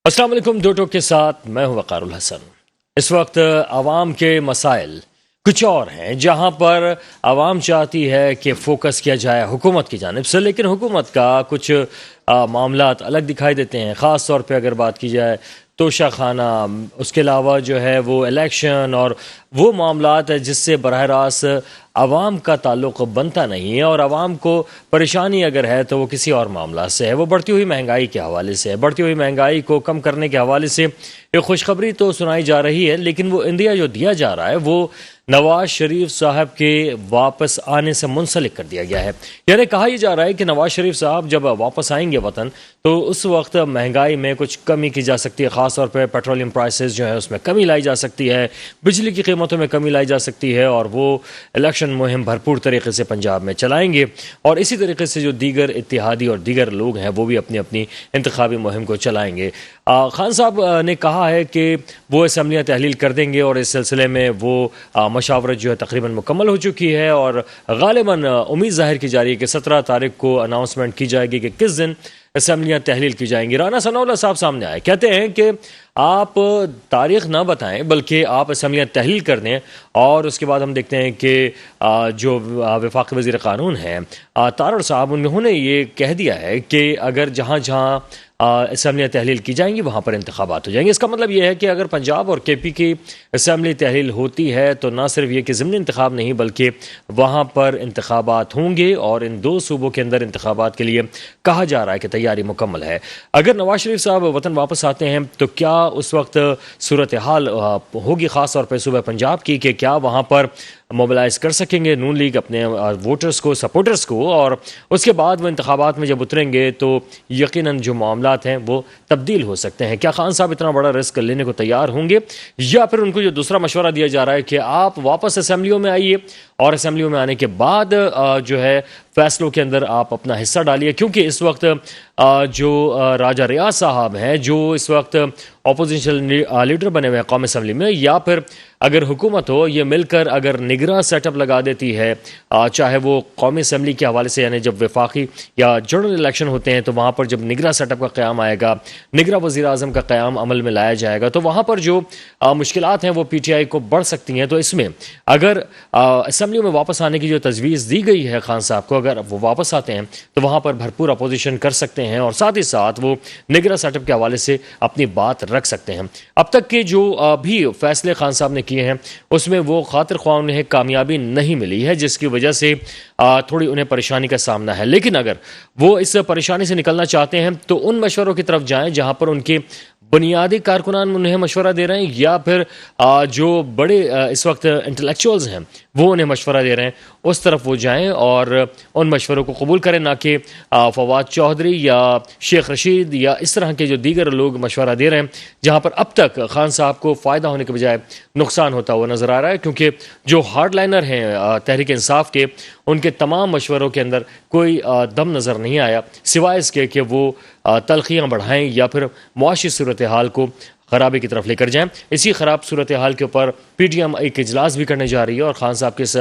अस्सलाम वालेकुम। दो टोक के साथ मैं हूं वक़ारुल हसन। इस वक्त आवाम के मसाइल कुछ और हैं, जहां पर आवाम चाहती है कि फोकस किया जाए हुकूमत की जानिब से, लेकिन हुकूमत का कुछ मामलात अलग दिखाई देते हैं। ख़ास तौर पे अगर बात की जाए तोशा खाना, उसके अलावा जो है वो इलेक्शन और वो मामलात है जिससे बरह रास्त आवाम का ताल्लुक़ बनता नहीं है, और आवाम को परेशानी अगर है तो वो किसी और मामला से है। वो बढ़ती हुई महंगाई के हवाले से है। बढ़ती हुई महंगाई को कम करने के हवाले से एक खुशखबरी तो सुनाई जा रही है, लेकिन वो इंदिया जो दिया जा रहा है वो नवाज शरीफ साहब के वापस आने से मुंसलिक कर दिया गया है। यानी कहा यह जा रहा है कि नवाज शरीफ साहब जब वापस आएंगे वतन तो उस वक्त महंगाई में कुछ कमी की जा सकती है। ख़ास तौर पर पेट्रोलियम प्राइसेस जो है उसमें कमी लाई जा सकती है, बिजली की कीमतों में कमी लाई जा सकती है, और वो इलेक्शन मुहिम भरपूर तरीके से पंजाब में चलाएंगे। और इसी तरीके से जो दीगर इत्तेहादी और दीगर लोग हैं वो भी अपनी अपनी इंतखाबी मुहिम को चलाएंगे। खान साहब ने कहा है कि वो असम्बलियाँ तहलील कर देंगे, और इस सिलसिले में वो मशावरत जो है तकरीबन मुकम्मल हो चुकी है, और गालिबन उम्मीद जाहिर की जा रही है कि 17 तारीख को अनाउंसमेंट की जाएगी कि किस दिन असम्बलियाँ तहलील की जाएंगी। राना सनाउल्लाह साहब सामने आए, कहते हैं कि आप तारीख ना बताएं बल्कि आप असम्बलियाँ तहलील कर दें, और उसके बाद हम देखते हैं कि जो वफाकी वज़ीर क़ानून हैं तारड़ साहब, उन्होंने ये कह दिया है कि अगर जहाँ जहाँ असम्बलियाँ तहलील की जाएंगी वहाँ पर इंतखाबात हो जाएंगे। इसका मतलब ये है कि अगर पंजाब और KP की असम्बली तहलील होती है तो ना सिर्फ ये कि ज़िमनी इंतखाब नहीं बल्कि वहाँ पर इंतखाबात होंगे, और इन दो सूबों के अंदर इंतखाबात के लिए कहा जा रहा है कि तैयारी मुकम्मल है। अगर नवाज शरीफ साहब वतन वापस आते हैं तो क्या उस वक्त सूरत हाल होगी ख़ास तौर पर सूबा पंजाब की, कि क्या वहाँ पर मोबिलाइज़ कर सकेंगे नून लीग अपने वोटर्स को, सपोर्टर्स को, और उसके बाद वो इंतखाबात में जब उतरेंगे तो यकीनन जो मामलात हैं वो तब्दील हो सकते हैं। क्या खान साहब इतना बड़ा रिस्क लेने को तैयार होंगे, या फिर उनको जो दूसरा मशवरा दिया जा रहा है कि आप वापस असम्बलियों में आइए और असम्बलियों में आने के बाद जो है फैसलों के अंदर आप अपना हिस्सा डालिए, क्योंकि इस वक्त जो राजा रियाज साहब हैं जो इस वक्त अपोजिशन लीडर बने हुए हैं कौमी असम्बली में, या फिर अगर हुकूमत हो ये मिलकर अगर निगरान सेटअप लगा देती है, चाहे वो कौमी असम्बली के हवाले से, यानी जब वफाकी या जनरल इलेक्शन होते हैं तो वहाँ पर जब निगरान सेटअप का क़याम आएगा, निगरान वज़ीर आज़म का क़याम अमल में लाया जाएगा, तो वहाँ पर जो मुश्किलात हैं वो PTI को बढ़ सकती हैं। तो इसमें अगर असम्बलियों में वापस आने की जो तजवीज़ दी गई है खान साहब को, अगर वो वापस आते हैं तो वहाँ पर भरपूर अपोजिशन कर सकते हैं, और साथ ही साथ वो निगरान सेटअप के हवाले से अपनी बात रख सकते हैं। अब तक के जो भी फैसले खान साहब ने किए हैं उसमें वो खातिर ख्वाह उन्हें कामयाबी नहीं मिली है, जिसकी वजह से थोड़ी उन्हें परेशानी का सामना है। लेकिन अगर वो इस परेशानी से निकलना चाहते हैं तो उन मशवरों की तरफ जाएं जहां पर उनके बुनियादी कारकुनान उन्हें मशवरा दे रहे हैं, या फिर जो बड़े इस वक्त इंटेलेक्चुअल्स हैं वो उन्हें मशवरा दे रहे हैं, उस तरफ वो जाएं और उन मशवरों को कबूल करें, ना कि फवाद चौधरी या शेख रशीद या इस तरह के जो दीगर लोग मशवरा दे रहे हैं, जहाँ पर अब तक खान साहब को फ़ायदा होने के बजाय नुकसान होता हुआ नज़र आ रहा है। क्योंकि जो हार्ड लाइनर हैं तहरीक इंसाफ के, उनके तमाम मशवरों के अंदर कोई दम नज़र नहीं आया, सिवाय इसके कि वो तलखियाँ बढ़ाएं या फिर मुआशी सूरत हाल को ख़राबी की तरफ लेकर जाएं। इसी ख़राब सूरत हाल के ऊपर PTM एक इजलास भी करने जा रही है, और ख़ान साहब के इस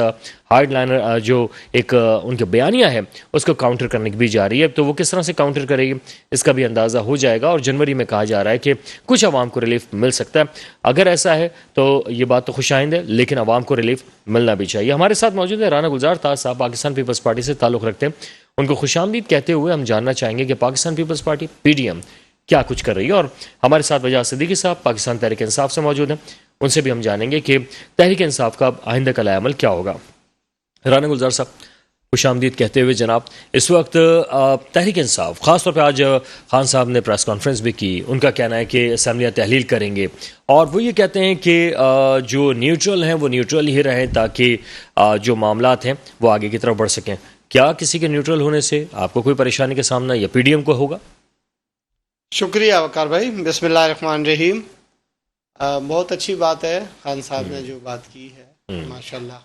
हार्ड लाइनर जो एक उनके बयानिया है उसको काउंटर करने की भी जा रही है। तो वो किस तरह से काउंटर करेगी इसका भी अंदाज़ा हो जाएगा, और जनवरी में कहा जा रहा है कि कुछ आवाम को रिलीफ मिल सकता है। अगर ऐसा है तो ये बात तो खुशाइंद है, लेकिन आवाम को रिलीफ मिलना भी चाहिए। हमारे साथ मौजूद है राना गुलजार ताज साहब, पाकिस्तान पीपल्स पार्टी से ताल्लुक़ रखते हैं। उनको खुशामदीद कहते हुए हम जानना चाहेंगे कि पाकिस्तान पीपल्स पार्टी PTM क्या कुछ कर रही है। और हमारे साथ वजाहत सिद्दीकी साहब पाकिस्तान तहरीक इंसाफ से मौजूद हैं, उनसे भी हम जानेंगे कि तहरीक इंसाफ का आइंदा का अमल क्या होगा। राना गुलजार साहब, खुशामदीद कहते हुए जनाब, इस वक्त तहरीक इंसाफ ख़ासतौर पर आज खान साहब ने प्रेस कॉन्फ्रेंस भी की, उनका कहना है कि असम्बलियाँ तहलील करेंगे, और वो ये कहते हैं कि जो न्यूट्रल हैं वो न्यूट्रल ही रहें ताकि जो मामलात हैं वो आगे की तरफ बढ़ सकें। क्या किसी के न्यूट्रल होने से आपको कोई परेशानी का सामना या PTM को होगा? शुक्रिया वकार भाई, बिस्मिल्लाहिर्रहमानिर्रहीम। बहुत अच्छी बात है खान साहब ने जो बात की है, माशाल्लाह।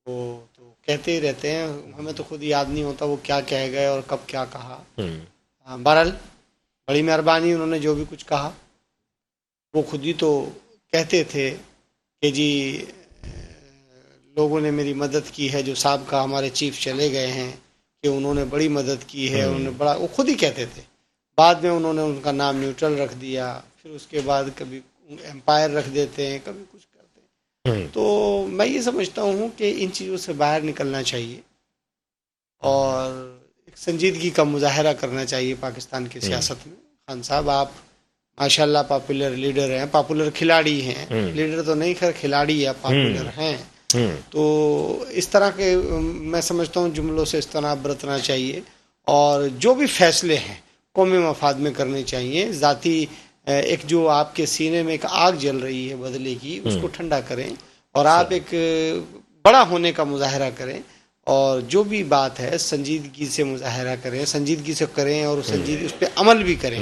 वो तो कहते ही रहते हैं, हमें तो खुद याद नहीं होता वो क्या कह गए और कब क्या कहा। बहरहाल बड़ी मेहरबानी, उन्होंने जो भी कुछ कहा वो खुद ही तो कहते थे कि जी लोगों ने मेरी मदद की है, जो साहब का हमारे चीफ चले गए हैं कि उन्होंने बड़ी मदद की है, उन्होंने बड़ा, वो खुद ही कहते थे। बाद में उन्होंने उनका नाम न्यूट्रल रख दिया, फिर उसके बाद कभी एम्पायर रख देते हैं, कभी कुछ करते हैं। तो मैं ये समझता हूँ कि इन चीज़ों से बाहर निकलना चाहिए और एक संजीदगी का मुजाहरा करना चाहिए पाकिस्तान की सियासत में। खान साहब, आप माशाल्लाह पॉपुलर लीडर हैं, पॉपुलर खिलाड़ी हैं, लीडर तो नहीं, खैर खिलाड़ी या पॉपुलर हैं। तो इस तरह के मैं समझता हूँ जुमलों से इज्तनाब बरतना चाहिए और जो भी फैसले हैं कौमी मफाद में करने चाहिए। ज़ाती एक जो आपके सीने में एक आग जल रही है बदले की, उसको ठंडा करें और आप एक बड़ा होने का मुजाहरा करें और जो भी बात है संजीदगी से मुजाहरा करें, संजीदगी से करें और उस पर अमल भी करें।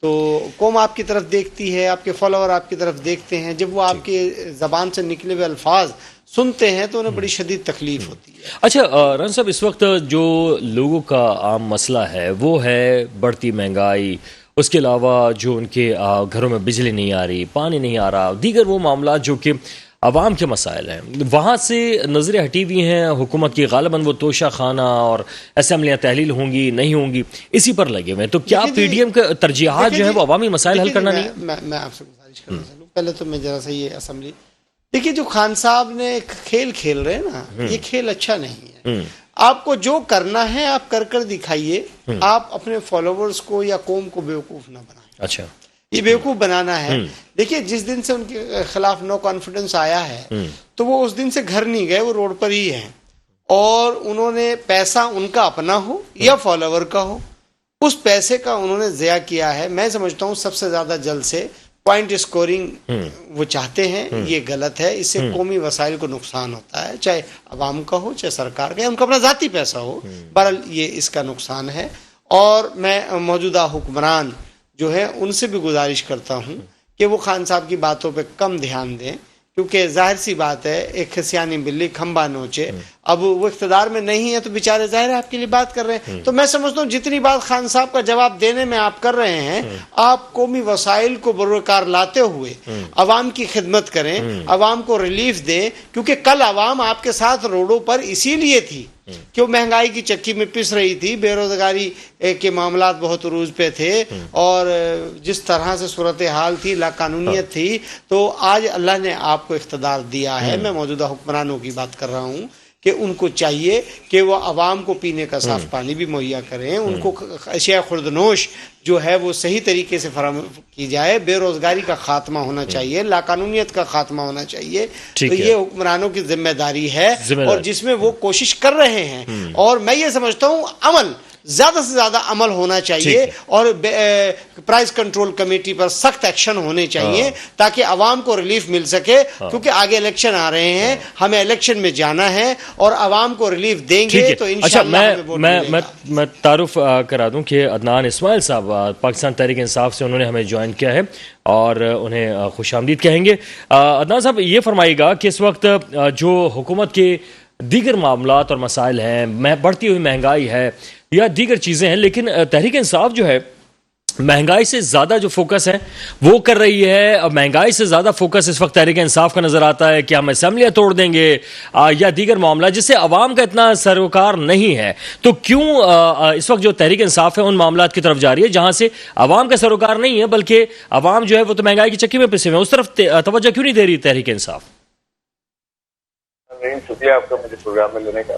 तो कौम आपकी तरफ देखती है, आपके फॉलोअर आपकी तरफ देखते हैं, जब वो आपके ज़बान से निकले हुए अल्फाज सुनते हैं तो उन्हें बड़ी शदीद तकलीफ होती है। अच्छा रन साहब, इस वक्त जो लोगों का आम मसला है वो है बढ़ती महंगाई, उसके अलावा जो उनके घरों में बिजली नहीं आ रही, पानी नहीं आ रहा, दीगर वो मामला जो कि अवाम के मसाइल हैं, वहाँ से नज़रें हटी हुई हैं हुकूमत की। गालिबन वो तोशा खाना और असम्बलियाँ तहलील होंगी नहीं होंगी, इसी पर लगे हुए हैं। तो क्या पीडीएम का तरजीहात जो है वो अवामी मसाइल हल करना नहीं है? मैं आपसे गुजारिश करना चाहूँ, पहले तो मैं जरा सा ये असम्बली देखिए, जो खान साहब ने एक खेल खेल रहे हैं ना, ये खेल अच्छा नहीं है। आपको जो करना है आप कर दिखाइए, आप अपने फॉलोवर्स को या कौम को बेवकूफ़ ना बनाएं। अच्छा, ये बेवकूफ़ बनाना है। देखिए, जिस दिन से उनके खिलाफ नो कॉन्फिडेंस आया है तो वो उस दिन से घर नहीं गए, वो रोड पर ही हैं और उन्होंने पैसा उनका अपना हो या फॉलोवर का हो, उस पैसे का उन्होंने ज़िया किया है। मैं समझता हूँ सबसे ज़्यादा जल्द से पॉइंट स्कोरिंग वो चाहते हैं, ये गलत है। इससे कौमी वसाइल को नुकसान होता है, चाहे अवाम का हो चाहे सरकार का, उनका अपना ज़ाती पैसा हो, बहरहाल ये इसका नुकसान है। और मैं मौजूदा हुक्मरान जो है उनसे भी गुजारिश करता हूँ कि वो खान साहब की बातों पे कम ध्यान दें, क्योंकि जाहिर सी बात है एक खसियानी बिल्ली खंबा नोचे। अब वो इख्तिदार में नहीं है तो बेचारे जाहिर है आपके लिए बात कर रहे हैं। तो मैं समझता हूँ जितनी बात खान साहब का जवाब देने में आप कर रहे हैं, आप कौमी वसाइल को बरोकार लाते हुए अवाम की खिदमत करें, अवाम को रिलीफ दें, क्योंकि कल अवाम आपके साथ रोडों पर इसीलिए थी कि वो महंगाई की चक्की में पिस रही थी, बेरोजगारी के मामलात बहुत उरूज पे थे और जिस तरह से सूरत हाल थी, लाकानूनियत थी। तो आज अल्लाह ने आपको इख्तिदार दिया है। मैं मौजूदा हुक्मरानों की बात कर रहा हूँ कि उनको चाहिए कि वो अवाम को पीने का साफ पानी भी मुहैया करें, उनको अशिया खुर्दनोश जो है वो सही तरीके से फराहम की जाए, बेरोजगारी का खात्मा होना चाहिए, लाकानूनियत का खात्मा होना चाहिए। तो ये हुक्मरानों की जिम्मेदारी है और जिसमें वो कोशिश कर रहे हैं। और मैं ये समझता हूँ अमल ज्यादा से ज्यादा अमल होना चाहिए और प्राइस कंट्रोल कमेटी पर सख्त एक्शन होने चाहिए ताकि अवाम को रिलीफ मिल सके, क्योंकि आगे इलेक्शन आ रहे हैं, हमें इलेक्शन में जाना है और अवाम को रिलीफ देंगे तो इंशाअल्लाह हमें वोट मिलेगा। मैं तारुफ करा दूं कि अदनान इस्माइल साहब पाकिस्तान तहरीक इंसाफ से उन्होंने हमें ज्वाइन किया है और उन्हें खुशामदीद कहेंगे। अदनान साहब, ये फरमाइएगा कि इस वक्त जो हुकूमत के दीगर मामलात और मसाइल हैं, बढ़ती हुई महंगाई है या दीगर चीज़ें हैं, लेकिन तहरीक इंसाफ जो है महंगाई से ज़्यादा जो फोकस है वो कर रही है। महंगाई से ज़्यादा फोकस इस वक्त तहरीक इंसाफ का नज़र आता है कि हम असम्बलियाँ तोड़ देंगे या दीगर मामला जिससे अवाम का इतना सरोकार नहीं है। तो क्यों इस वक्त जो तहरीक इंसाफ है उन मामलात की तरफ जा रही है जहाँ से अवाम का सरोकार नहीं है, बल्कि अवाम जो है वो तो महंगाई की चक्की में पिसे हुए हैं, उस तरफ तवज्जो क्यों नहीं दे रही तहरीक इंसाफ? शुक्रिया आपका मुझे प्रोग्राम में लेने का।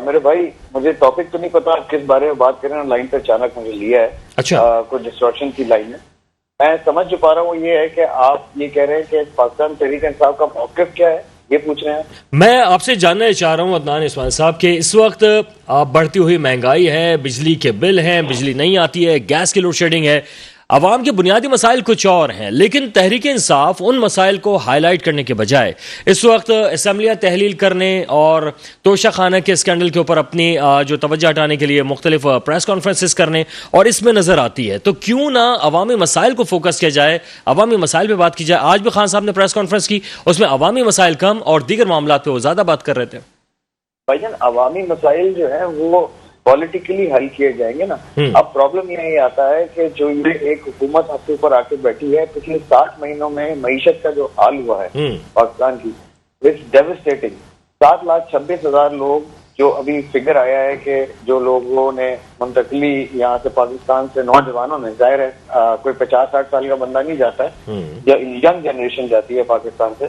मेरे भाई, मुझे टॉपिक तो नहीं पता आप किस बारे में बात कर रहे हैं, लाइन पे अचानक मुझे लिया है। अच्छा, कुछ डिस्ट्रक्शन की लाइन है। मैं समझ जो पा रहा हूँ ये है कि आप ये कह रहे हैं कि पाकिस्तान तहरीक इंसाफ का मौक़िफ़ क्या है, ये पूछ रहे हैं। मैं आपसे जानना चाह रहा हूँ अदनान इस्माइल साहब के इस वक्त बढ़ती हुई महंगाई है, बिजली के बिल हैं, बिजली नहीं आती है, गैस की लोड शेडिंग है, अवाम के बुनियादी मसाइल कुछ और हैं, लेकिन तहरीक इंसाफ उन मसाइल को हाईलाइट करने के बजाय इस वक्त असम्बलियाँ तहलील करने और तोशा खाना के स्कैंडल के ऊपर अपनी जो तवज्जो हटाने के लिए मुख्तलिफ प्रेस कॉन्फ्रेंसेस करने और इसमें नज़र आती है। तो क्यों ना अवामी मसाइल को फोकस किया जाए, अवामी मसाइल पर बात की जाए। आज भी खान साहब ने प्रेस कॉन्फ्रेंस की, उसमें अवामी मसाइल कम और दीगर मामला पर वो ज़्यादा बात कर रहे थे। भाईजान, अवामी मसाइल जो है वो पॉलिटिकली हल किए जाएंगे ना। अब प्रॉब्लम यही आता है कि जो ये एक हुकूमत आपके ऊपर आके बैठी है, पिछले 60 महीनों में मईशत का जो हाल हुआ है पाकिस्तान की, इट्स डेविस्टेटिंग। 7,26,000 लोग जो अभी फिगर आया है कि जो लोगों ने मुंतकली यहाँ से पाकिस्तान से नौजवानों ने, जाहिर है कोई 50-60 साल का बंदा नहीं जाता है, यंग जनरेशन जाती है पाकिस्तान से,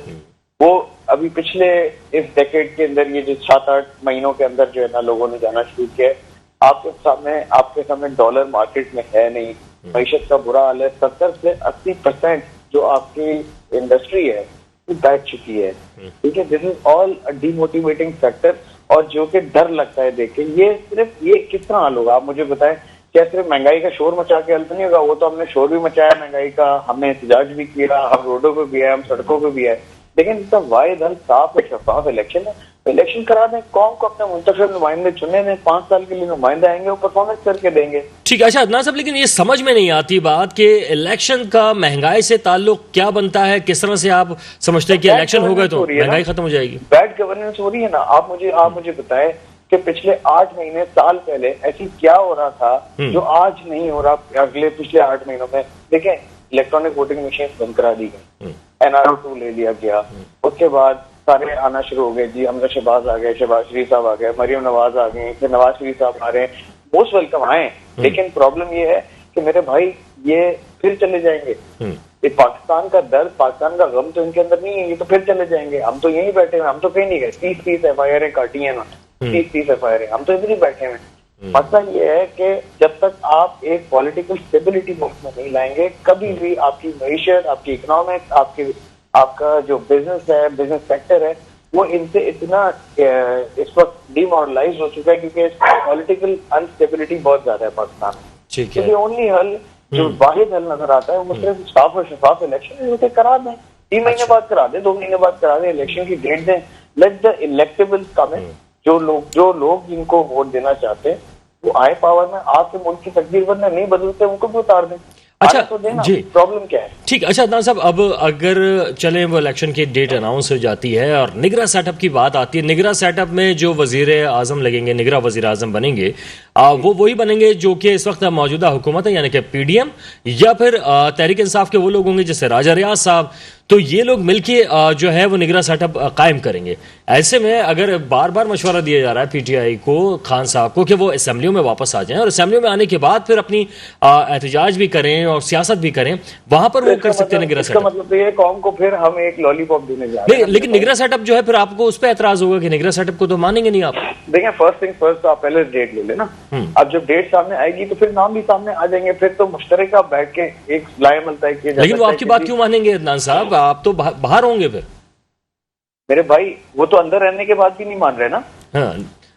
वो अभी पिछले इस डेकेड के अंदर ये जो 7-8 महीनों के अंदर जो है ना लोगों ने जाना शुरू किया है। आपके सामने डॉलर मार्केट में है नहीं, मईशत का बुरा हाल है, 70 से 80% जो आपकी इंडस्ट्री है वो बैठ चुकी है। ठीक है, this is all demotivating factor, और जो कि डर लगता है देख के। ये किस तरह हल होगा, आप मुझे बताएं। क्या सिर्फ महंगाई का शोर मचा के हल तो नहीं होगा? वो तो हमने शोर भी मचाया महंगाई का, हमने एहतजाज भी किया, हम रोडों पे भी है, हम सड़कों पे भी है, लेकिन इसका वाहिद हल साफ और शफाफ इलेक्शन है। तो इलेक्शन करा दें, कौम को अपने मुंतखब नुमाइंदे चुने दें, 5 साल के लिए नुमाइंदे आएंगे, वो परफॉर्मेंस करके देंगे। ठीक है। अच्छा अदनान साहब, लेकिन ये समझ में नहीं आती बात कि इलेक्शन का महंगाई से ताल्लुक क्या बनता है? किस तरह से आप समझते हैं कि इलेक्शन हो गए तो महंगाई खत्म हो जाएगी? बैड गवर्नेंस हो रही है ना। आप मुझे बताएं कि पिछले 8 महीने साल पहले ऐसी क्या हो रहा था जो आज नहीं हो रहा अगले पिछले 8 महीनों में? देखें, इलेक्ट्रॉनिक वोटिंग मशीन बंद करा दी गई, NRO 2 ले लिया गया, उसके बाद सारे आना शुरू हो गए जी, हमजा शहबाज आ गए, शहबाज शरीफ साहब आ गए, मरियम नवाज आ गई, फिर नवाज शरीफ साहब आ रहे हैं, मोस्ट वेलकम आए। लेकिन प्रॉब्लम ये है कि मेरे भाई ये फिर चले जाएंगे। ये पाकिस्तान का दर्द, पाकिस्तान का गम तो इनके अंदर नहीं है, ये तो फिर चले जाएंगे। हम तो यहीं बैठे हुए, हम तो कहीं नहीं गए। 30 FIR काटी है ना, 30 FIR, हम तो इधर ही बैठे हुए। मसला ये है कि जब तक आप एक पॉलिटिकल स्टेबिलिटी मुल्क में नहीं लाएंगे, कभी भी आपकी मईशत, आपकी इकोनॉमिक्स, आपका जो बिजनेस है, बिजनेस सेक्टर है, वो इनसे इतना इस वक्त डिमोरलाइज हो चुका है क्योंकि पॉलिटिकल अनस्टेबिलिटी बहुत ज्यादा है पाकिस्तान में। तो ये ओनली हल, जो वाहिद हल नजर आता है, वो सिर्फ साफ और शफाफ इलेक्शन करा दें। 3 महीने बाद करा दें, 2 महीने बाद करा दें, इलेक्शन की डेट दें, लेट द इलेक्टेबल्स कम इन। जो लोग जिनको वोट देना चाहते हैं वो आए पावर में, आपके मुल्क की तकदीर वरना नहीं बदलते, उनको भी उतार दें। अच्छा तो देना, जी, प्रॉब्लम क्या है? ठीक। अच्छा अदनान साहब, अब अगर चले वो इलेक्शन की डेट अनाउंस हो जाती है और निगरां सेटअप की बात आती है, निगरां सेटअप में जो वजीर आजम लगेंगे, निगरां वजीर आजम बनेंगे, वो वही बनेंगे जो कि इस वक्त मौजूदा हुकूमत है, यानी कि PDM, या फिर तहरीक इंसाफ के वो लोग होंगे जैसे राजा रियाज साहब? तो ये लोग मिलके जो है वो निगरां सेटअप कायम करेंगे। ऐसे में अगर बार बार मशवरा दिया जा रहा है PTI को, खान साहब को, कि वो असेंबलियों में वापस आ जाएं और असेंबलियों में आने के बाद फिर अपनी एहतजाज भी करें और सियासत भी करें, वहां पर वो कर सकते हैं निगरां सेटअप। मतलब ये कौम को फिर हम एक लॉलीपॉप देने जा रहे हैं। लेकिन निगरां सेटअप जो है, फिर आपको उस पर एतराज होगा कि निगरां सेटअप को तो मानेंगे नहीं आप। देखिए, फर्स्ट थिंग फर्स्ट, तो आप पहले डेट ले लेना। अब जब डेट सामने आएगी तो फिर नाम भी सामने आ जाएंगे, फिर तो मुश्तरका बैठ के एक लायमल तय किया जाए। लेकिन वो आपकी बात क्यों मानेंगे अदनान साहब? आप तो बाहर होंगे फिर। मेरे भाई, वो तो अंदर रहने के बाद भी नहीं मान रहे ना। हाँ,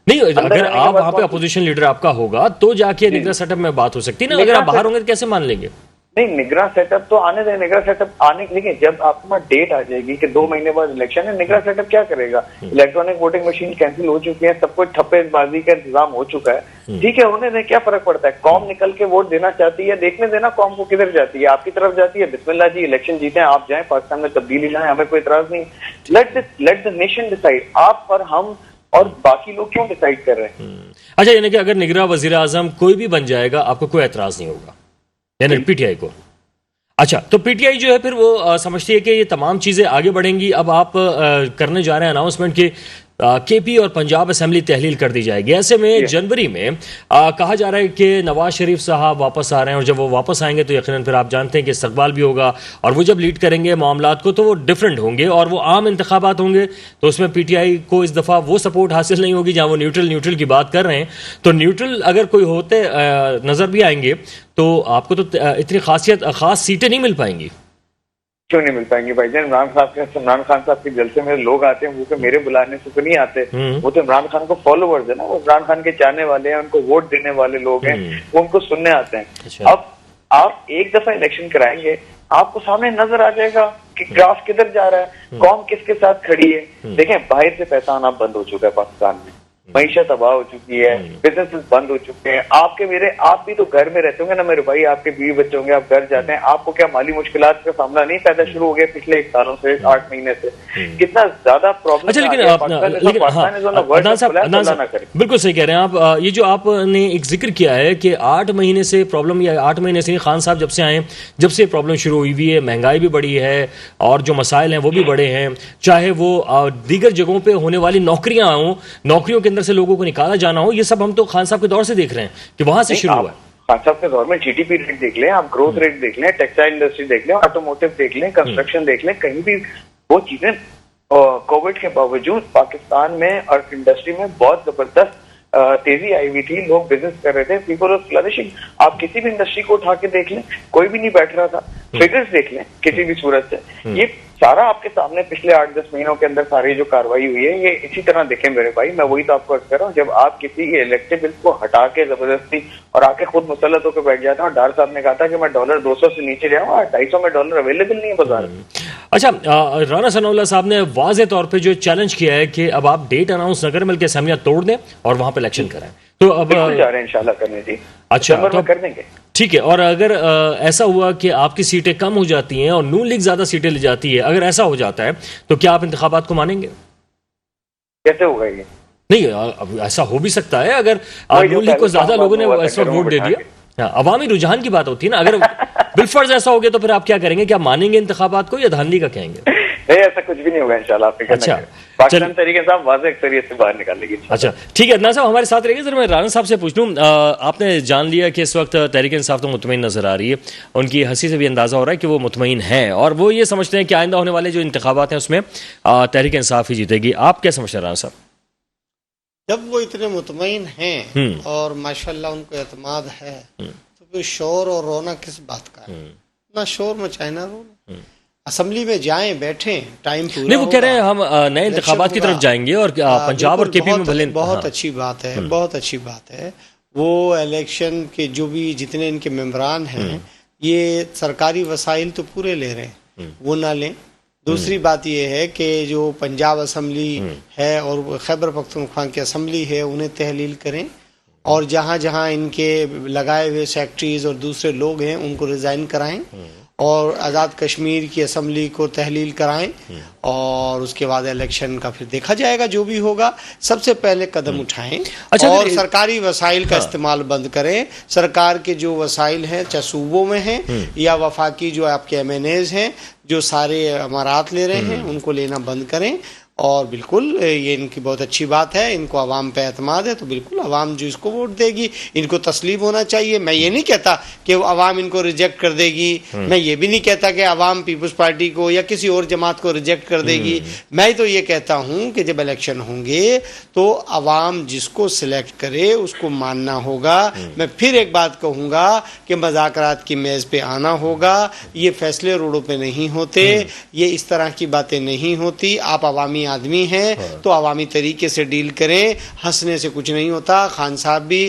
नहीं, अगर आप वहां पे अपोजिशन लीडर आपका होगा तो जाके निगरां सेटअप में बात हो सकती है ना। अगर आप बाहर होंगे तो कैसे मान लेंगे? नहीं, निगरां सेटअप तो आने दें। निगरां सेटअप आने, लेकिन जब आपके पास डेट आ जाएगी कि 2 महीने बाद इलेक्शन है, निगरां सेटअप क्या करेगा? इलेक्ट्रॉनिक वोटिंग मशीन कैंसिल हो चुकी है, सब कुछ ठप्पेबाजी का इंतजाम हो चुका है। ठीक है, होने दें, क्या फर्क पड़ता है? कौम निकल के वोट देना चाहती है, देखने देना कौम को किधर जाती है। आपकी तरफ जाती है, बिस्मिल्लाह जी, इलेक्शन जीते, आप जाएं, पाकिस्तान में तब्दीली लाएं, हमें कोई इतराज नहीं। Let the nation decide. आप और हम और बाकी लोग क्यों डिसाइड कर रहे हैं? अच्छा, यानी कि अगर निगरां वजीर आजम कोई भी बन जाएगा, आपको कोई एतराज नहीं होगा, यानी PTI को? अच्छा, तो PTI जो है फिर वो समझती है कि ये तमाम चीज़ें आगे बढ़ेंगी। अब आप करने जा रहे हैं अनाउंसमेंट कि KP और पंजाब असेंबली तहलील कर दी जाएगी। ऐसे में जनवरी में कहा जा रहा है कि नवाज शरीफ साहब वापस आ रहे हैं, और जब वो वापस आएंगे तो यकीनन फिर आप जानते हैं कि इस्तकबाल भी होगा, और वो जब लीड करेंगे मामलात को तो वो डिफरेंट होंगे, और वो आम इंतखाबात होंगे। तो उसमें PTI को इस दफ़ा वो सपोर्ट हासिल नहीं होगी जहाँ वो न्यूट्रल की बात कर रहे हैं। तो न्यूट्रल अगर कोई होते नज़र भी आएंगे तो आपको तो इतनी खास सीटें नहीं मिल पाएंगी। क्यों नहीं मिल पाएंगी भाईजान? इमरान खान साहब के जलसे में लोग आते हैं, वो तो मेरे बुलाने से तो नहीं आते। वो तो इमरान खान को फॉलोवर्स है ना, वो इमरान खान के चाहने वाले हैं, उनको वोट देने वाले लोग हैं, वो उनको सुनने आते हैं। अच्छा। अब आप एक दफा इलेक्शन कराएंगे, आपको सामने नजर आ जाएगा कि ग्राफ किधर जा रहा है, कौम किसके साथ खड़ी है। देखें, बाहर से पैसा आना बंद हो चुका है पाकिस्तान में, मईशत तबाह हो चुकी है, बिजनेसेस बंद हो चुके हैं। आप भी तो घर में रहते होंगे ना मेरे भाई, आपके बीवी बच्चे होंगे, आप घर जाते हैं, आपको क्या माली मुश्किलात का सामना नहीं पैदा शुरू हो गया पिछले 1 सालों से, 8 महीने से? कितना ज्यादा प्रॉब्लम। अच्छा, लेकिन बिल्कुल सही कह रहे हैं आप। ये जो आपने एक जिक्र किया है कि 8 महीने से प्रॉब्लम, या 8 महीने से खान साहब जब से आए, जब से प्रॉब्लम शुरू हुई हुई है, महंगाई भी बढ़ी है और जो मसाइल हैं वो भी बड़े हैं, चाहे वो दीगर जगहों पर होने वाली नौकरियां हों, नौकरियों के अंदर से लोगों को निकाला जाना हो, ये सब हम तो खान साहब के दौर से देख रहे हैं कि वहां से शुरू हुआ है। खान साहब के दौर में जीडीपी रेट देख लें, आप ग्रोथ रेट देख लें, टेक्सटाइल इंडस्ट्री देख लें, ऑटोमोटिव देख लें, कंस्ट्रक्शन देख लें, कहीं भी वो चीजें कोविड के बावजूद पाकिस्तान में और इंडस्ट्री में बहुत जबरदस्त तेजी आई हुई थी। लोग बिजनेस कर रहे थे, पीपल वाज फ्लरिशिंग। आप किसी भी इंडस्ट्री को उठा के देख लें, कोई भी नहीं बैठ रहा था। फिगर्स देख लें किसी भी सूरत से, ये सारा आपके सामने पिछले 8-10 महीनों के अंदर सारी जो कार्रवाई हुई है, ये इसी तरह देखें मेरे भाई। मैं वही तो आपको अर्ज कर रहा हूँ, जब आप किसी इलेक्टेड बिल को हटा के जबरदस्ती और आके खुद मुसल्लत होकर बैठ जाता हूँ। डार साहब ने कहा था कि मैं डॉलर 200 से नीचे जाऊँ, 250 में डॉलर अवेलेबल नहीं है बाजार में। अच्छा, राना सनाउल्लाह साहब ने वाज़े तौर पे जो चैलेंज किया है कि अब आप डेट अनाउंस न करें बल्कि असेंबलियां तोड़ दें और वहां पे इलेक्शन कराएं, तो अब जा रहे हैं इंशाल्लाह करने जी। अच्छा, तो कर देंगे। ठीक है। और अगर ऐसा हुआ कि आपकी सीटें कम हो जाती हैं और नून लीग ज्यादा सीटें ले जाती है, अगर ऐसा हो जाता है तो क्या आप इंतखाबात को मानेंगे? कैसे होगा ये? नहीं, अब ऐसा हो भी सकता है अगर नून लीग को ज्यादा लोगों ने इस वक्त वोट दे दिया। अवामी रुझान की बात होती है ना, अगर बिलफर्ज ऐसा हो गया तो फिर आप क्या करेंगे? क्या मानेंगे इंतखाबात को या धांधली का कहेंगे? नहीं, ऐसा कुछ भी नहीं होगा इंशाल्लाह। अच्छा, पाकिस्तान तरीके से वाज़ेह अक्सरियत से बाहर निकालेगी। अच्छा, ठीक है। अदनान साहब हमारे साथ रहेंगे। सर, मैं राना साहब से पूछ लूँ, आपने जान लिया कि इस वक्त तहरीक इंसाफ तो मुतमईन नजर आ रही है, उनकी हंसी से भी अंदाजा हो रहा है कि वो मुतमईन है और वो ये समझते हैं कि आइंदा होने वाले जो इंतखाबात हैं उसमें तहरीक इंसाफ ही जीतेगी। आप क्या समझते हैं राना साहब? जब वो इतने मुतमईन हैं और माशाल्लाह उनको एतमाद है, तो फिर शोर और रोना किस बात का है? ना शोर मचाए ना रोना। असेंबली में जाएं, बैठें, टाइम पूरा नहीं, वो कह रहे हैं हम नए इंतखाबात की तरफ जाएंगे और पंजाब और केपी में भले। बहुत अच्छी बात है, बहुत अच्छी बात है। वो इलेक्शन के जो भी जितने इनके मेंबरान हैं, ये सरकारी वसाइल तो पूरे ले रहे हैं, वो ना लें। दूसरी बात ये है कि जो पंजाब असम्बली है और खैबर पख्तूनख्वा की असम्बली है, उन्हें तहलील करें और जहाँ जहाँ इनके लगाए हुए सेक्रेटरीज और दूसरे लोग हैं उनको रिजाइन कराएं और आज़ाद कश्मीर की असम्बली को तहलील कराएं और उसके बाद इलेक्शन का फिर देखा जाएगा जो भी होगा। सबसे पहले कदम उठाएं। अच्छा, और सरकारी वसाइल का इस्तेमाल बंद करें। सरकार के जो वसाइल हैं, चाहे सूबों में हैं या वफाकी जो आपके एमएनएज हैं, जो सारे अमारात ले रहे हैं, उनको लेना बंद करें। और बिल्कुल ये इनकी बहुत अच्छी बात है, इनको अवाम पे एतमाद है, तो बिल्कुल अवाम जो इसको वोट देगी इनको तस्लीम होना चाहिए। मैं ये नहीं कहता कि अवाम इनको रिजेक्ट कर देगी, मैं ये भी नहीं कहता कि अवाम पीपल्स पार्टी को या किसी और जमात को रिजेक्ट कर देगी। मैं तो ये कहता हूँ कि जब इलेक्शन होंगे तो अवाम जिसको सिलेक्ट करे उसको मानना होगा। मैं फिर एक बात कहूँगा कि मज़ाकरात की मेज़ पे आना होगा। ये फैसले रोडों पे नहीं होते, ये इस तरह की बातें नहीं होती। आप अवामी आदमी हैं तो अवामी तरीके से डील करें, हंसने से कुछ नहीं होता। खान साहब भी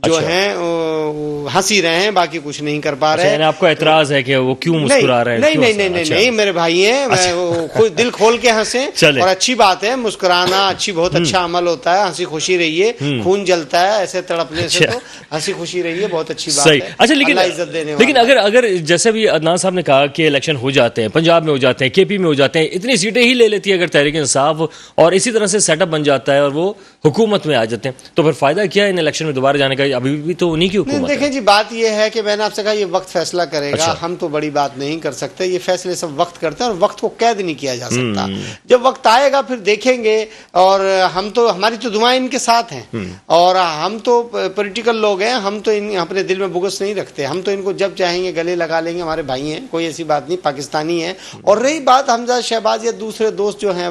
जो हैं हंसी रहे हैं, बाकी कुछ नहीं कर पा रहे हैं। आपको एतराज है कि वो क्यों मुस्कुरा रहे हैं? नहीं, मेरे भाई हैं, मैं खुद दिल खोल के हंसे और अच्छी बात है मुस्कुराना, बहुत अच्छा अमल होता है। हंसी खुशी रहिए, खून जलता है ऐसे तड़पने से, तो हंसी खुशी रहिए, बहुत अच्छी बात है। अच्छा, लेकिन अगर जैसे भी अदनान साहब ने कहा कि इलेक्शन हो जाते हैं, पंजाब में हो जाते हैं, केपी में हो जाते हैं, इतनी सीटें ही ले लेती है अगर तहरीक इंसाफ और इसी तरह से सेटअप बन जाता है और वो हुकूमत में आ जाते हैं, तो फिर फायदा क्या है इन इलेक्शन में दोबारा जाने का? अभी भी तो उन्हीं की हुकूमत है। देखें जी, बात ये है कि मैंने आपसे कहा ये वक्त फैसला करेगा। अच्छा। हम तो बड़ी बात नहीं कर सकते, ये फैसले सब वक्त करते हैं और वक्त को कैद नहीं किया जा सकता। जब वक्त आएगा फिर देखेंगे। और हम तो, हमारी तो दुआएं इनके साथ हैं और हम तो पॉलिटिकल लोग हैं, हम तो अपने दिल में बुगस नहीं रखते। हम तो इनको जब चाहेंगे गले लगा लेंगे, हमारे भाई हैं, कोई ऐसी बात नहीं, पाकिस्तानी है। और रही बात हमजा शहबाज या दूसरे दोस्त जो हैं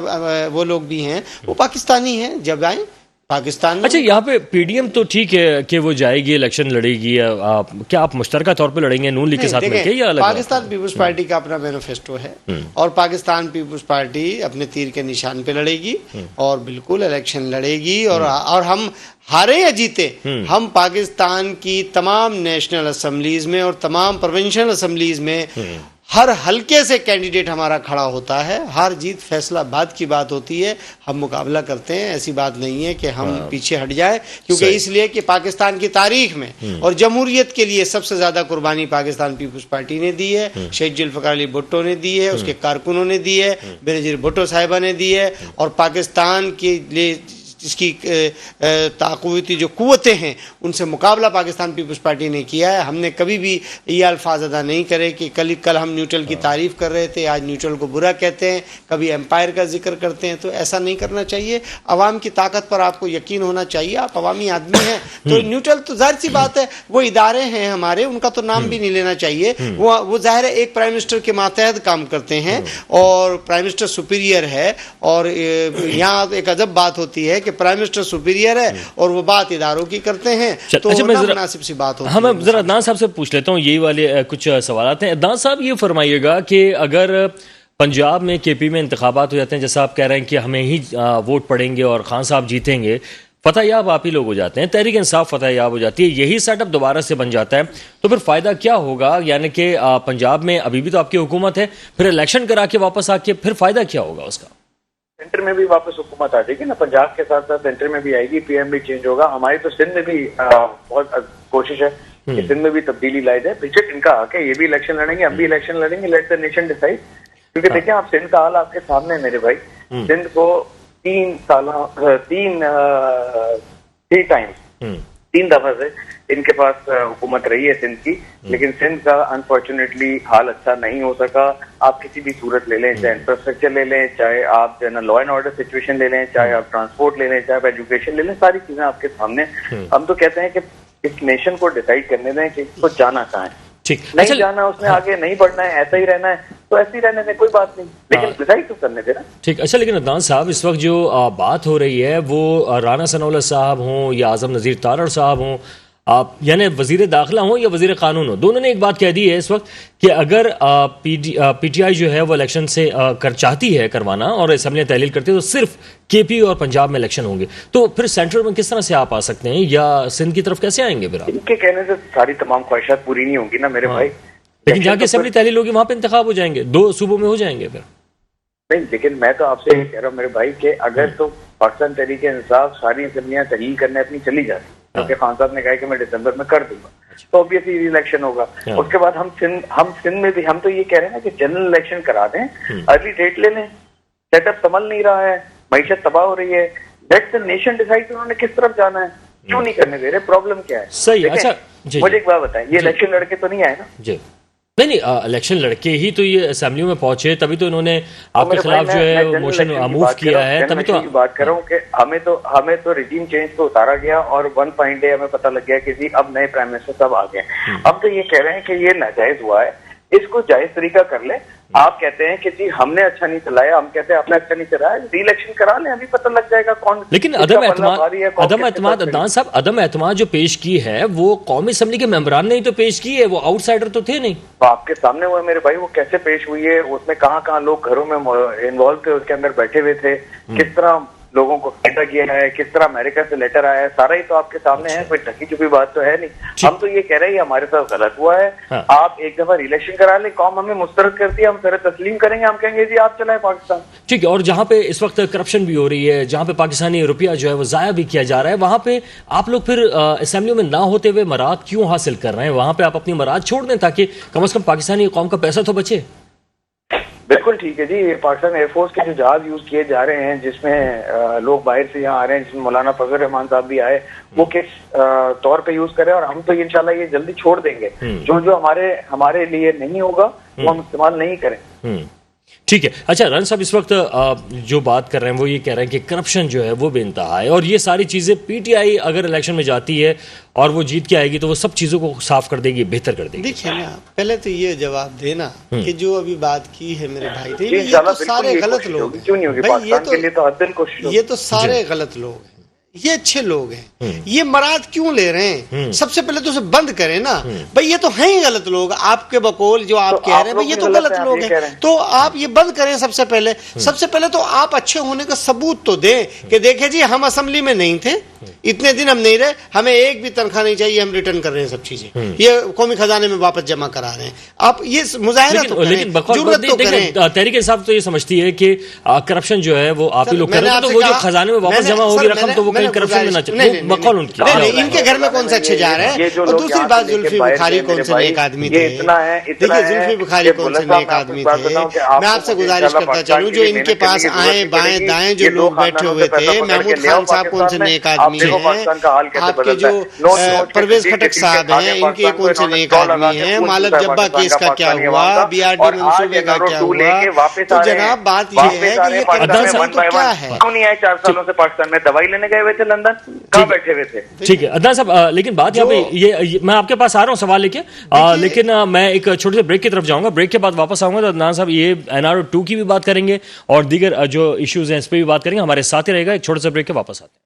वो लोग भी हैं, वो पाकिस्तानी हैं, जब आए पाकिस्तान में। अच्छा, यहाँ पे पीडीएम तो ठीक है कि वो जाएगी, इलेक्शन लड़ेगी, क्या आप मुश्तरका तौर पे लड़ेंगे नून लीग के साथ मिलकर या अलग? पाकिस्तान पीपल्स पार्टी का अपना मैनिफेस्टो है और पाकिस्तान पीपल्स पार्टी अपने तीर के निशान पे लड़ेगी और बिल्कुल इलेक्शन लड़ेगी। और हम हारे या जीते, हम पाकिस्तान की तमाम नेशनल असेंबलीज में और तमाम प्रोविंशियल असेंबलीज में हर हल्के से कैंडिडेट हमारा खड़ा होता है। हार जीत फैसला बाद की बात होती है, हम मुकाबला करते हैं। ऐसी बात नहीं है कि हम पीछे हट जाए, क्योंकि इसलिए कि पाकिस्तान की तारीख में और जमहूरियत के लिए सबसे ज्यादा कुर्बानी पाकिस्तान पीपल्स पार्टी ने दी है, शहीद जुल्फ़िकार अली भुट्टो ने दी है, उसके कारकुनों ने दी है, बेनज़ीर भुट्टो साहिबा ने दी है। और पाकिस्तान के लिए इसकी ताक़ुती जो कुव्वतें हैं उनसे मुकाबला पाकिस्तान पीपल्स पार्टी ने किया है। हमने कभी भी ये अल्फाज अदा नहीं करे कि कल हम न्यूट्रल की तारीफ कर रहे थे, आज न्यूट्रल को बुरा कहते हैं, कभी एम्पायर का जिक्र करते हैं। तो ऐसा नहीं करना चाहिए। अवाम की ताकत पर आपको यकीन होना चाहिए। आप अवामी आदमी हैं तो न्यूट्रल तो जाहिर सी बात है, वो इदारे हैं हमारे, उनका तो नाम भी नहीं लेना चाहिए। वो जाहिर है एक प्राइम मिनिस्टर के मातहत काम करते हैं और प्राइम मिनिस्टर सुपीरियर है। और यहाँ एक अजब बात होती है कि प्राइम मिनिस्टर सुपीरियर है और वो बात इदारों की करते हैं, तो मुनासिब सी बात होती है। मैं जरा अदनान साहब से पूछ लेता हूँ, यही वाले कुछ सवाल हैं। अदनान साहब ये फरमाइएगा कि अगर पंजाब में केपी में इंतखाबात हो जाते हैं, जैसा आप कह रहे हैं कि हमें ही वोट पड़ेंगे और खान साहब जीतेंगे, फतह याब आप ही लोग हो जाते हैं, तहरीक इंसाफ फतह याब हो जाती है, यही सेटअप दोबारा से बन जाता है, तो फिर फ़ायदा क्या होगा? यानी कि पंजाब में अभी भी तो आपकी हुकूमत है, फिर इलेक्शन करा के वापस आके फिर फ़ायदा क्या होगा उसका? सेंटर में भी वापस हुकूमत आ जाएगी ना, पंजाब के साथ साथ सेंटर में भी आएगी, पीएम भी चेंज होगा। हमारी तो सिंध में भी बहुत कोशिश है कि सिंध में भी तब्दीली लाई जाए। बेशक इनका आके ये भी इलेक्शन लड़ेंगे, हम भी इलेक्शन लड़ेंगे, लेट द नेशन डिसाइड। क्योंकि देखिए आप सिंध का हाल आपके सामने मेरे भाई, सिंध को 3 दफा से इनके पास हुकूमत रही है सिंध की, लेकिन सिंध का अनफॉर्चुनेटली हाल अच्छा नहीं हो सका। आप किसी भी सूरत ले लें, चाहे इंफ्रास्ट्रक्चर ले लें, चाहे आप जो है ना लॉ एंड ऑर्डर सिचुएशन ले लें, चाहे आप ट्रांसपोर्ट ले लें, चाहे आप एजुकेशन ले लें, सारी चीजें आपके सामने। हम तो कहते हैं कि इस नेशन को डिसाइड करने दें कि इसको जाना कहाँ है। ठीक, नहीं जाना उसने, आगे नहीं बढ़ना है, ऐसा ही रहना है तो ऐसे ही रहने दें, कोई बात नहीं, लेकिन डिसाइड तो करने देना। ठीक, अच्छा, लेकिन अदनान साहब इस वक्त जो बात हो रही है वो राना सनाउल्लाह साहब हों या आजम नज़ीर तारड़ साहब हों, आप यानी वजीर दाखिला हो या वजीर कानून हो, दोनों ने एक बात कह दी है इस वक्त कि अगर पीटीआई जो है वो इलेक्शन से चाहती है करवाना और असम्बलियाँ तहलील करती है तो सिर्फ केपी और पंजाब में इलेक्शन होंगे, तो फिर सेंटर में किस तरह से आप आ सकते हैं या सिंध की तरफ कैसे आएंगे? फिर इनके कहने से सारी तमाम ख्वाहिशात पूरी नहीं होंगी ना मेरे भाई। लेकिन जहाँ की असम्बली तहलील होगी वहां पर इंतखाब हो जाएंगे, 2 सूबों में हो जाएंगे फिर। नहीं, लेकिन मैं तो आपसे ये कह रहा हूँ मेरे भाई कि अगर तो पाकिस्तान तहरीक इंसाफ सारी असम्बलियाँ तहलील करने अपनी चली जाती, क्योंकि खान साहब ने कहा कि मैं दिसंबर में कर दूंगा, तो ऑब्वियसली इलेक्शन होगा। उसके बाद हम सिंध में भी हम तो ये कह रहे हैं ना कि जनरल इलेक्शन करा दें, अर्ली डेट ले लें। सेटअप संभल नहीं रहा है, मईशत तबाह हो रही है, लेट द नेशन डिसाइड उन्होंने किस तरफ जाना है, क्यों नहीं करने दे रहे, प्रॉब्लम क्या है? सही, अच्छा मुझे एक बात बताएं, ये इलेक्शन लड़के तो नहीं आए ना? जी नहीं, इलेक्शन लड़के ही तो ये असेंबली में पहुंचे, तभी तो इन्होंने आपके खिलाफ जो है मोशन मूव किया है, तभी तो बात कर रहा हूँ कि हमें तो रिजीम चेंज पे उतारा गया और 1 पॉइंट हमें पता लग गया कि जी अब नए प्राइम मिनिस्टर सब आ गए। हम तो ये कह रहे हैं कि ये नाजायज हुआ है, इसको जायज तरीका कर ले। आप कहते हैं कि जी हमने अच्छा नहीं चलाया, हम कहते हैं आपने अच्छा नहीं चलाया, री इलेक्शन करा लें, अभी पता लग जाएगा कौन। लेकिन अदम एतमाद अदनान साहब, अदम एतमाद जो पेश की है वो कौमी असम्बली के मेंबरान ने ही तो पेश की है, वो आउटसाइडर तो थे नहीं। तो आपके सामने हुआ मेरे भाई, वो कैसे पेश हुई है, उसमें कहाँ लोग घरों में इन्वॉल्व थे, उसके अंदर बैठे हुए थे, किस तरह लोगों को फायदा किया है, किस तरह अमेरिका से लेटर आया है, सारा ही तो आपके सामने है, कोई ढकी छुपी बात तो है नहीं। हम तो ये कह रहे हैं हमारे साथ गलत हुआ है। हाँ। आप एक दफा इलेक्शन करा ले, कौम हमें मुस्तरद करती है, हम फिर तस्लीम करेंगे, हम कहेंगे जी आप चलाए पाकिस्तान। ठीक है, और जहाँ पे इस वक्त करप्शन भी हो रही है, जहाँ पे पाकिस्तानी रुपया जो है वो जाया भी किया जा रहा है, वहां पे आप लोग फिर असेंबली में ना होते हुए मराद क्यों हासिल कर रहे हैं? वहां पे आप अपनी मराद छोड़ दें ताकि कम से कम पाकिस्तानी कौम का पैसा तो बचे। बिल्कुल ठीक है जी, पाकिस्तान एयरफोर्स के जो जहाज यूज किए जा रहे हैं, जिसमें लोग बाहर से यहाँ आ रहे हैं, जिसमें मौलाना फजल रहमान साहब भी आए, वो किस तौर पे यूज करें, और हम तो इंशाल्लाह ये जल्दी छोड़ देंगे। जो हमारे लिए नहीं होगा वो हम इस्तेमाल नहीं करें। ठीक है, अच्छा रन साहब इस वक्त जो बात कर रहे हैं वो ये कह रहे हैं कि करप्शन जो है वो बेइंतहा है और ये सारी चीज़ें पीटीआई अगर इलेक्शन में जाती है और वो जीत के आएगी तो वो सब चीज़ों को साफ कर देगी, बेहतर कर देगी। देखिए ना, पहले तो ये जवाब देना कि जो अभी बात की है मेरे भाई ने, ये तो सारे गलत लोग हैं। क्यों नहीं होगी? पाकिस्तान के लिए तो हर दिन कोशिश, ये तो सारे गलत लोग हैं, ये अच्छे लोग हैं। ये मराद क्यों ले रहे हैं? सबसे पहले तो उसे बंद करें ना भाई, ये तो हैं ही गलत लोग। आपके बकौल जो आप कह रहे हैं भाई ये तो गलत लोग हैं, तो आप ये बंद करें। सबसे पहले तो आप अच्छे होने का सबूत तो दें कि देखे जी हम असेंबली में नहीं थे, इतने दिन हम नहीं रहे, हमें एक भी तनख्वाह नहीं चाहिए, हम रिटर्न कर रहे हैं सब चीजें, ये कौमी खजाने में वापस जमा करा रहे हैं। आप ये मुजाहिरा तो लेकिन करें, जुर्रत तो करें। तहरीक इंसाफ तो ये समझती है कि करप्शन जो है वो आप ही लोग कर रहे हैं, तो वो जो खजाने में वापस जमा होगी रकम तो वो कहीं करप्शन में ना चले, बकौल उनकी। इनके घर में कौन सा अच्छे जा रहे हैं। और दूसरी बात, जुल्फी बुखारी कौन से नेक आदमी थे। देखिए जुल्फी बुखारी कौन से नेक आदमी थे। मैं आपसे गुजारिश करता चलूं, जो इनके पास आए बाएं दाएं जो लोग बैठे हुए थे, महमूद खान साहब कौन से नेक आदमी हैं, आपके जो परवेज खटक साहब हैं, इनके कौन से नेक आदमी हैं, मालक जब्बा केस का क्या हुआ, BRD मंसूबे का क्या हुआ। तो जनाब बात ये है कि ये करप्शन तो क्या है। क्यों नहीं आए 4 सालों से पाकिस्तान में? दवाई लेने गए हुए थे लंदन, कहाँ बैठे हुए थे? ठीक है अदनान साहब, लेकिन बात यहाँ पे ये मैं आपके पास आ रहा हूँ सवाल लेके, लेकिन मैं एक छोटे से ब्रेक की तरफ जाऊंगा। ब्रेक के बाद वापस आऊंगा तो अदनान साहब ये NRO 2 की भी बात करेंगे और दीगर जो इश्यूज हैं इस पर भी बात करेंगे। हमारे साथ ही रहेगा, एक छोटे से ब्रेक के वापस आते हैं।